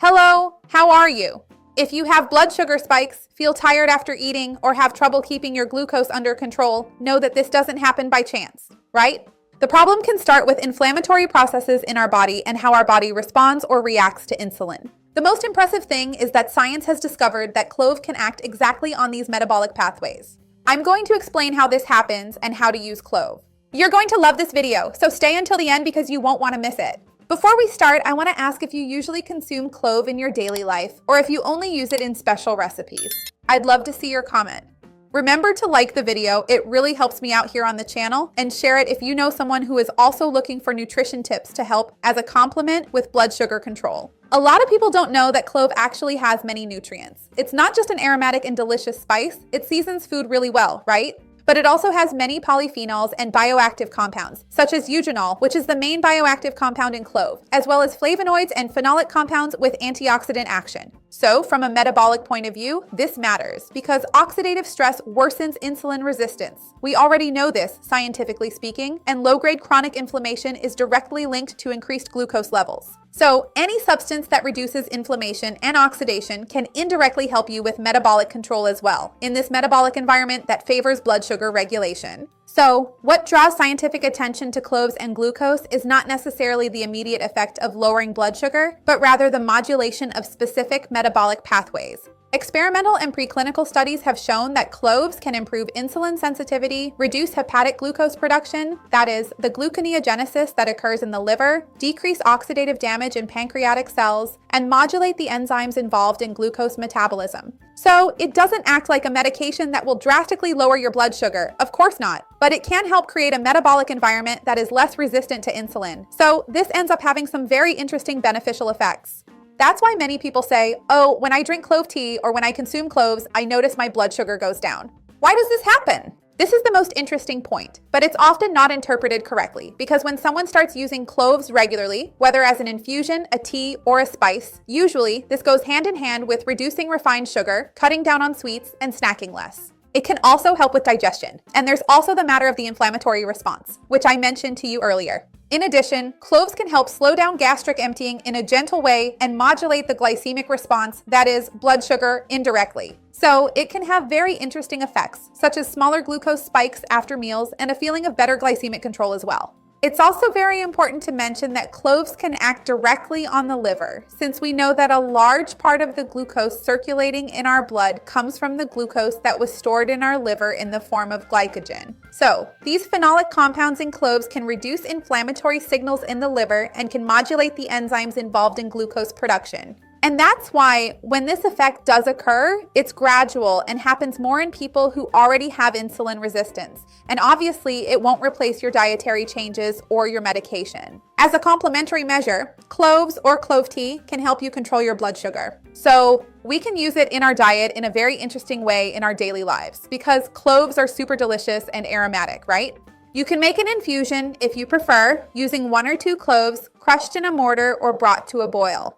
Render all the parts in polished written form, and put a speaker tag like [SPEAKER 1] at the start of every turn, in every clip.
[SPEAKER 1] Hello, how are you? If you have blood sugar spikes, feel tired after eating, or have trouble keeping your glucose under control, know that this doesn't happen by chance, right? The problem can start with inflammatory processes in our body and how our body responds or reacts to insulin. The most impressive thing is that science has discovered that clove can act exactly on these metabolic pathways. I'm going to explain how this happens and how to use clove. You're going to love this video, so stay until the end because you won't want to miss it. Before we start, I want to ask if you usually consume clove in your daily life or if you only use it in special recipes. I'd love to see your comment. Remember to like the video, it really helps me out here on the channel, and share it if you know someone who is also looking for nutrition tips to help as a complement with blood sugar control. A lot of people don't know that clove actually has many nutrients. It's not just an aromatic and delicious spice, it seasons food really well, right? But it also has many polyphenols and bioactive compounds, such as eugenol, which is the main bioactive compound in clove, as well as flavonoids and phenolic compounds with antioxidant action. So, from a metabolic point of view, this matters because oxidative stress worsens insulin resistance. We already know this, scientifically speaking, and low-grade chronic inflammation is directly linked to increased glucose levels. So, any substance that reduces inflammation and oxidation can indirectly help you with metabolic control as well, in this metabolic environment that favors blood sugar regulation. So, what draws scientific attention to cloves and glucose is not necessarily the immediate effect of lowering blood sugar, but rather the modulation of specific metabolic pathways. Experimental and preclinical studies have shown that cloves can improve insulin sensitivity, reduce hepatic glucose production, that is, the gluconeogenesis that occurs in the liver, decrease oxidative damage in pancreatic cells, and modulate the enzymes involved in glucose metabolism. So, it doesn't act like a medication that will drastically lower your blood sugar, of course not, but it can help create a metabolic environment that is less resistant to insulin. So, this ends up having some very interesting beneficial effects. That's why many people say, oh, when I drink clove tea or when I consume cloves, I notice my blood sugar goes down. Why does this happen? This is the most interesting point, but it's often not interpreted correctly because when someone starts using cloves regularly, whether as an infusion, a tea, or a spice, usually this goes hand in hand with reducing refined sugar, cutting down on sweets, and snacking less. It can also help with digestion, and there's also the matter of the inflammatory response, which I mentioned to you earlier. In addition, cloves can help slow down gastric emptying in a gentle way and modulate the glycemic response, that is, blood sugar, indirectly. So it can have very interesting effects, such as smaller glucose spikes after meals and a feeling of better glycemic control as well. It's also very important to mention that cloves can act directly on the liver, since we know that a large part of the glucose circulating in our blood comes from the glucose that was stored in our liver in the form of glycogen. So, these phenolic compounds in cloves can reduce inflammatory signals in the liver and can modulate the enzymes involved in glucose production. And that's why when this effect does occur, it's gradual and happens more in people who already have insulin resistance. And obviously, it won't replace your dietary changes or your medication. As a complementary measure, cloves or clove tea can help you control your blood sugar. So we can use it in our diet in a very interesting way in our daily lives because cloves are super delicious and aromatic, right? You can make an infusion if you prefer, using 1 or 2 cloves crushed in a mortar or brought to a boil.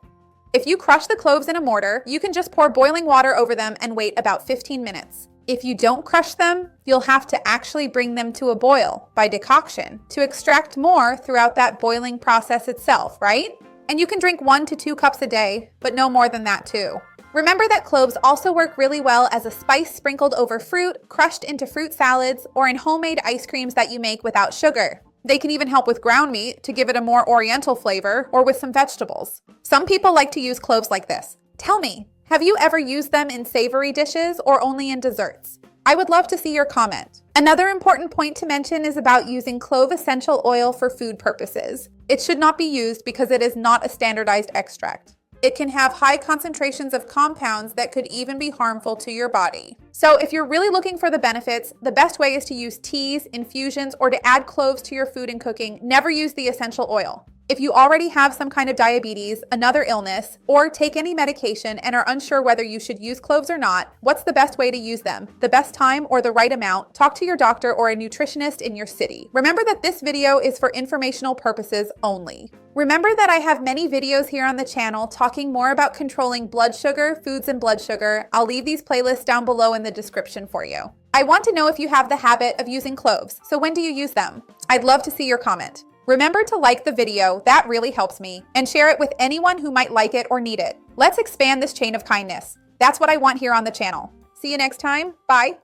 [SPEAKER 1] If you crush the cloves in a mortar, you can just pour boiling water over them and wait about 15 minutes. If you don't crush them, you'll have to actually bring them to a boil by decoction to extract more throughout that boiling process itself, right? And you can drink 1 to 2 cups a day, but no more than that too. Remember that cloves also work really well as a spice sprinkled over fruit, crushed into fruit salads, or in homemade ice creams that you make without sugar. They can even help with ground meat to give it a more oriental flavor or with some vegetables. Some people like to use cloves like this. Tell me, have you ever used them in savory dishes or only in desserts? I would love to see your comment. Another important point to mention is about using clove essential oil for food purposes. It should not be used because it is not a standardized extract. It can have high concentrations of compounds that could even be harmful to your body. So if you're really looking for the benefits, the best way is to use teas, infusions, or to add cloves to your food and cooking. Never use the essential oil. If you already have some kind of diabetes, another illness, or take any medication and are unsure whether you should use cloves or not, what's the best way to use them? The best time or the right amount? Talk to your doctor or a nutritionist in your city. Remember that this video is for informational purposes only. Remember that I have many videos here on the channel talking more about controlling blood sugar, foods, and blood sugar. I'll leave these playlists down below in the description for you. I want to know if you have the habit of using cloves, so when do you use them? I'd love to see your comment. Remember to like the video, that really helps me, and share it with anyone who might like it or need it. Let's expand this chain of kindness. That's what I want here on the channel. See you next time. Bye.